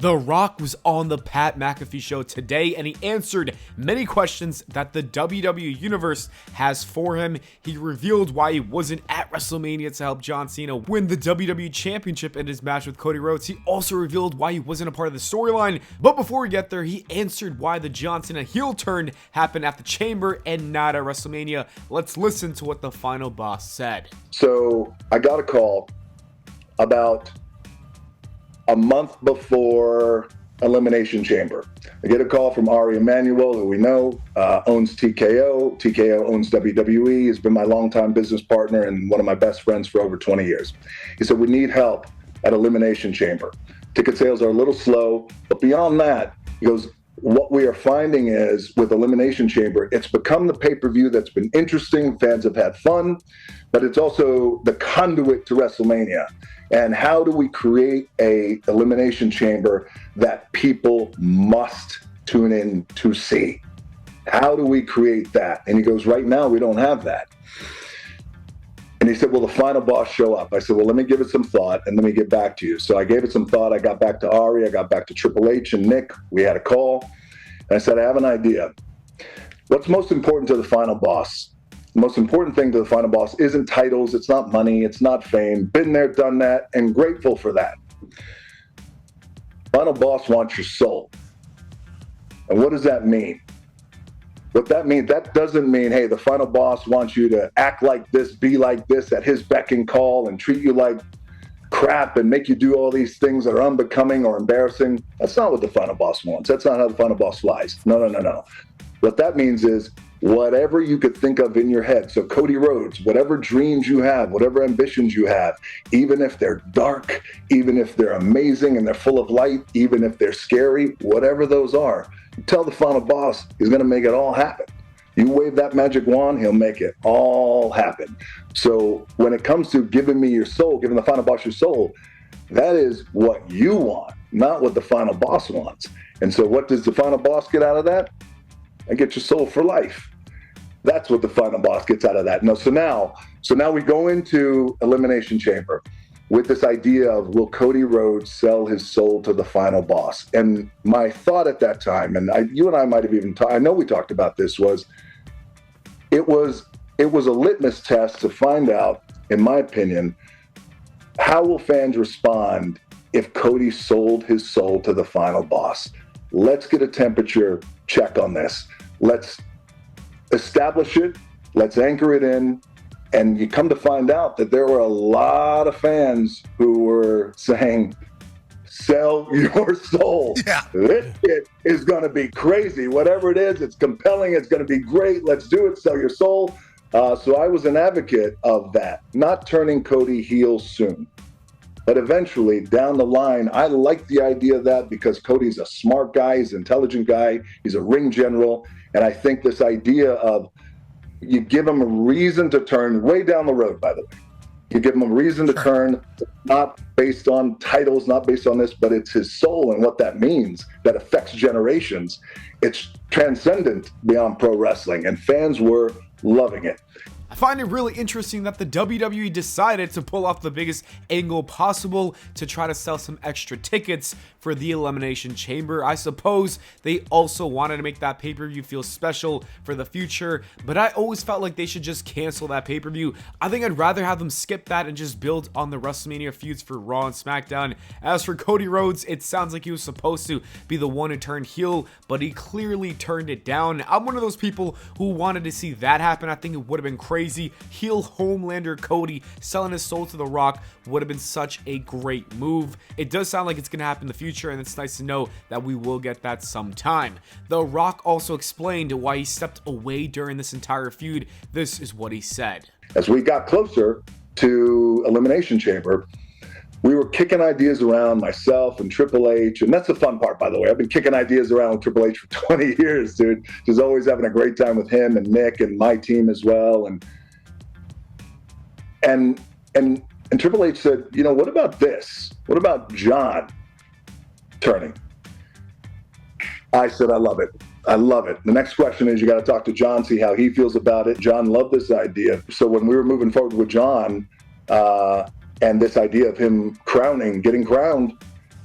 The Rock was on the Pat McAfee show today, and he answered many questions that the WWE Universe has for him. He revealed why he wasn't at WrestleMania to help John Cena win the WWE Championship in his match with Cody Rhodes. He also revealed why he wasn't a part of the storyline. But before we get there, he answered why the John Cena heel turn happened at the Chamber and not at WrestleMania. Let's listen to what the final boss said. So I got a call about a month before Elimination Chamber. I get a call from Ari Emanuel, who we know owns TKO. TKO owns WWE. He's been my longtime business partner and one of my best friends for over 20 years. He said, we need help at Elimination Chamber. Ticket sales are a little slow, but beyond that, he goes, what we are finding is with Elimination Chamber, it's become the pay-per-view that's been interesting. Fans have had fun, but it's also the conduit to WrestleMania. And how do we create a Elimination Chamber that people must tune in to see? How do we create that? And he goes, right now, we don't have that. And he said, will the final boss show up? I said, well, let me give it some thought and let me get back to you. So I gave it some thought. I got back to Ari. I got back to Triple H and Nick. We had a call. And I said, I have an idea. What's most important to the final boss? The most important thing to the final boss isn't titles. It's not money. It's not fame. Been there, done that, and grateful for that. Final boss wants your soul. And what does that mean? What that means, that doesn't mean, hey, the final boss wants you to act like this, be like this at his beck and call and treat you like crap and make you do all these things that are unbecoming or embarrassing. That's not what the final boss wants. That's not how the final boss flies. No. What that means is whatever you could think of in your head. So Cody Rhodes, whatever dreams you have, whatever ambitions you have, even if they're dark, even if they're amazing and they're full of light, even if they're scary, whatever those are, you tell the final boss he's going to make it all happen. You wave that magic wand, he'll make it all happen. So when it comes to giving me your soul, giving the final boss your soul, that is what you want, not what the final boss wants. And so what does the final boss get out of that? I get your soul for life. That's what the final boss gets out of that. So now we go into Elimination Chamber with this idea of, will Cody Rhodes sell his soul to the final boss? And my thought at that time, and you and I might have even I know we talked about this, was it was a litmus test to find out, in my opinion, how will fans respond if Cody sold his soul to the final boss? Let's get a temperature check on this. Let's establish it. Let's anchor it in. And you come to find out that there were a lot of fans who were saying, sell your soul. Yeah. This shit is going to be crazy. Whatever it is, it's compelling. It's going to be great. Let's do it. Sell your soul. So I was an advocate of that, not turning Cody heel soon. But eventually, down the line, I like the idea of that because Cody's a smart guy. He's an intelligent guy. He's a ring general. And I think this idea of you give him a reason to turn way down the road, by the way. You give him a reason to turn, not based on titles, not based on this, but it's his soul and what that means that affects generations. It's transcendent beyond pro wrestling, and fans were loving it. I find it really interesting that the WWE decided to pull off the biggest angle possible to try to sell some extra tickets for the Elimination Chamber. I suppose they also wanted to make that pay-per-view feel special for the future, but I always felt like they should just cancel that pay-per-view. I think I'd rather have them skip that and just build on the WrestleMania feuds for Raw and SmackDown. As for Cody Rhodes, it sounds like he was supposed to be the one who turned heel, but he clearly turned it down. I'm one of those people who wanted to see that happen. I think it would have been crazy. Heel Homelander Cody selling his soul to The Rock would have been such a great move. It does sound like it's going to happen in the future, and it's nice to know that we will get that sometime. The Rock also explained why he stepped away during this entire feud. This is what he said. As we got closer to Elimination Chamber, we were kicking ideas around, myself and Triple H, and that's the fun part, by the way. I've been kicking ideas around with Triple H for 20 years, dude. Just always having a great time with him and Nick and my team as well. And Triple H said, what about this? What about John turning? I said, I love it. I love it. The next question is you got to talk to John, see how he feels about it. John loved this idea. So when we were moving forward with John, and this idea of him getting crowned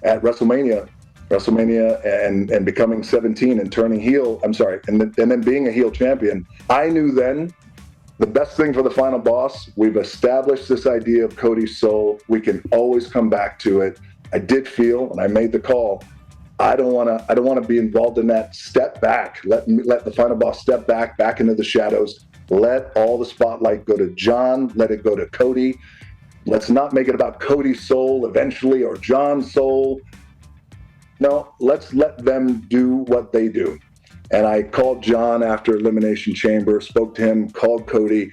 at WrestleMania, WrestleMania and becoming 17 and turning heel, and then being a heel champion, I knew then the best thing for the final boss, we've established this idea of Cody's soul. We can always come back to it. I did feel, and I made the call, I don't want to be involved in that. Step back. Let the final boss step back into the shadows. Let all the spotlight go to John. Let it go to Cody. Let's not make it about Cody's soul eventually or John's soul. No, let's let them do what they do. And I called John after Elimination Chamber, spoke to him, called Cody,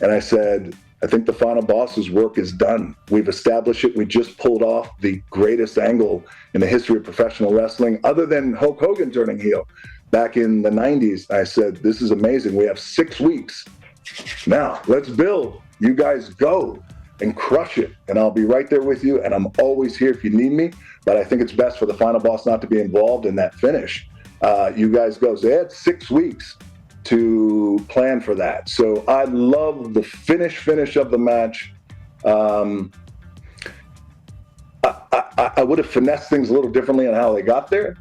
and I said, I think the final boss's work is done. We've established it. We just pulled off the greatest angle in the history of professional wrestling, other than Hulk Hogan turning heel back in the 90s. I said, this is amazing. We have 6 weeks. Now, let's build. You guys go and crush it. And I'll be right there with you. And I'm always here if you need me. But I think it's best for the final boss not to be involved in that finish. You guys go. So they had 6 weeks to plan for that. So I love the finish of the match. I would have finessed things a little differently on how they got there,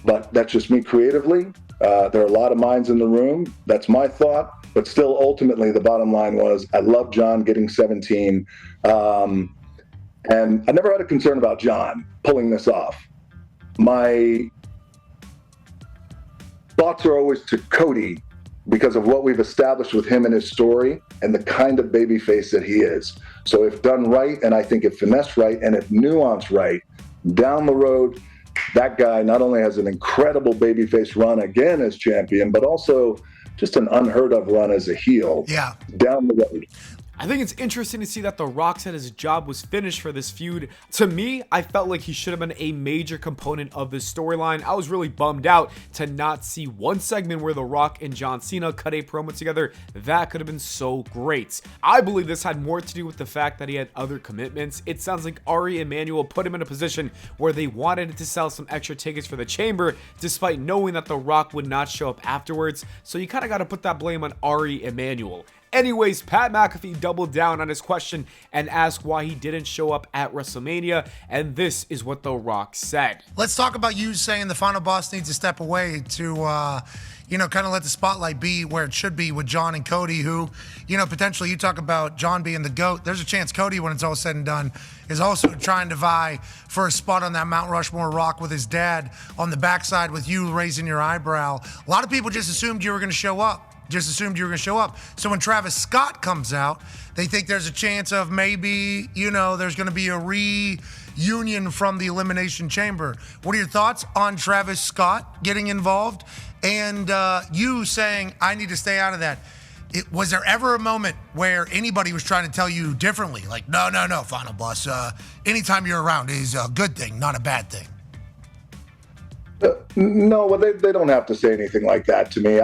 but that's just me creatively. There are a lot of minds in the room. That's my thought. But still, ultimately, the bottom line was I love John getting 17. And I never had a concern about John pulling this off. My thoughts are always to Cody because of what we've established with him and his story and the kind of babyface that he is. So if done right, and I think if finessed right, and if nuanced right, down the road, that guy not only has an incredible babyface run again as champion, but also just an unheard of run as a heel down the road. I think it's interesting to see that The Rock said his job was finished for this feud. To me, I felt like he should have been a major component of this storyline. I was really bummed out to not see one segment where The Rock and John Cena cut a promo together. That could have been so great. I believe this had more to do with the fact that he had other commitments. It sounds like Ari Emanuel put him in a position where they wanted to sell some extra tickets for the Chamber, despite knowing that The Rock would not show up afterwards. So you kind of got to put that blame on Ari Emanuel. Anyways, Pat McAfee doubled down on his question and asked why he didn't show up at WrestleMania, and this is what The Rock said. Let's talk about you saying the final boss needs to step away to, kind of let the spotlight be where it should be with John and Cody, who, potentially you talk about John being the GOAT. There's a chance Cody, when it's all said and done, is also trying to vie for a spot on that Mount Rushmore rock with his dad on the backside with you raising your eyebrow. A lot of people just assumed you were going to show up. So when Travis Scott comes out, they think there's a chance of maybe, there's going to be a reunion from the Elimination Chamber. What are your thoughts on Travis Scott getting involved and you saying, I need to stay out of that? Was there ever a moment where anybody was trying to tell you differently? Like, no, final boss. Anytime you're around is a good thing, not a bad thing. No, well, they don't have to say anything like that to me.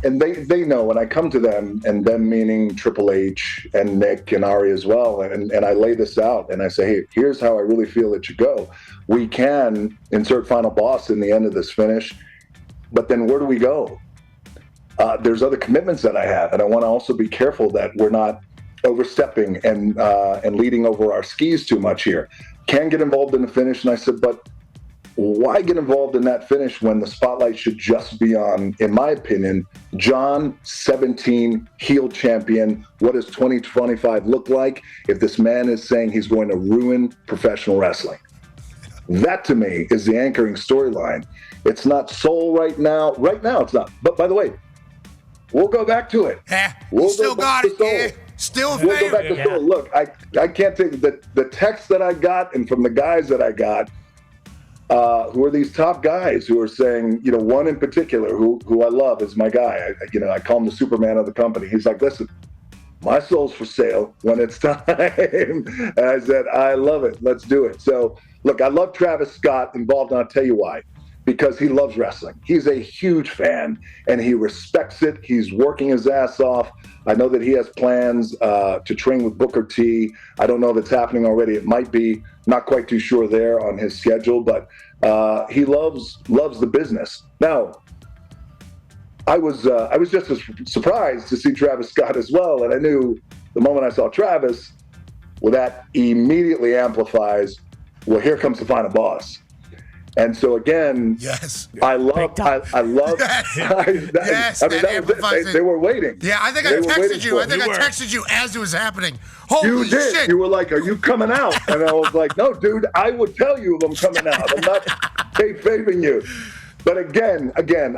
And they know when I come to them, and them meaning Triple H and Nick and Ari as well, and I lay this out and I say, hey, here's how I really feel it should go. We can insert final boss in the end of this finish, but then where do we go? There's other commitments that I have, and I want to also be careful that we're not overstepping and leading over our skis too much here. Can get involved in the finish, and I said, but why get involved in that finish when the spotlight should just be on, in my opinion, John, 17, heel champion? What does 2025 look like if this man is saying he's going to ruin professional wrestling? That, to me, is the anchoring storyline. It's not soul right now. Right now, it's not. But by the way, we'll go back to it. We'll still got it. Yeah. Still we'll go back to soul. Look, I can't take the text that I got and from the guys that I got, who are these top guys who are saying, one in particular who I love is my guy. I call him the Superman of the company. He's like, listen, my soul's for sale when it's time. And I said, I love it. Let's do it. So look, I love Travis Scott involved, and I'll tell you why. Because he loves wrestling. He's a huge fan, and he respects it. He's working his ass off. I know that he has plans to train with Booker T. I don't know if it's happening already. It might be. Not quite too sure there on his schedule, but he loves the business. Now, I was just as surprised to see Travis Scott as well, and I knew the moment I saw Travis, well, that immediately amplifies, well, here comes the final boss. And so again, Yes. I love. Yes. I mean, that was it. They were waiting. Yeah, I think I texted you. I think I texted you as it was happening. Holy You did. shit. You were like, "Are you coming out?" And I was like, "No, dude. I would tell you if I'm coming out. I'm not kayfabing you." But again,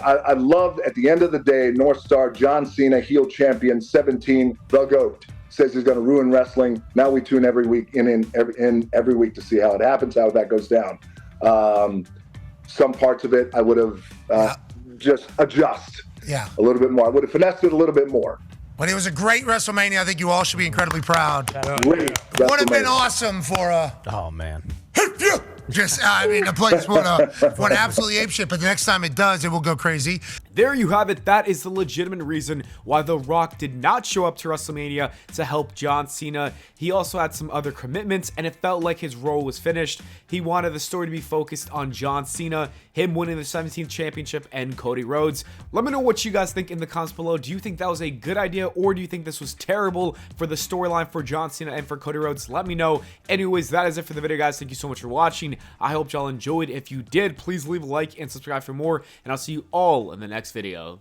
I love at the end of the day, North Star, John Cena, heel champion, 17, the GOAT, says he's going to ruin wrestling. Now we tune every week in every week to see how it happens, how that goes down. Some parts of it I would have just adjust a little bit more. I would have finessed it a little bit more. But it was a great WrestleMania. I think you all should be incredibly proud. Great Would have been awesome for a. Oh, man. The place went absolutely apeshit, but the next time it does, it will go crazy. There you have it. That is the legitimate reason why The Rock did not show up to WrestleMania to help John Cena. He also had some other commitments, and it felt like his role was finished. He wanted the story to be focused on John Cena, him winning the 17th championship, and Cody Rhodes. Let me know what you guys think in the comments below. Do you think that was a good idea, or do you think this was terrible for the storyline for John Cena and for Cody Rhodes? Let me know. Anyways, that is it for the video, guys. Thank you so much for watching. I hope y'all enjoyed. If you did, please leave a like and subscribe for more, and I'll see you all in the next video.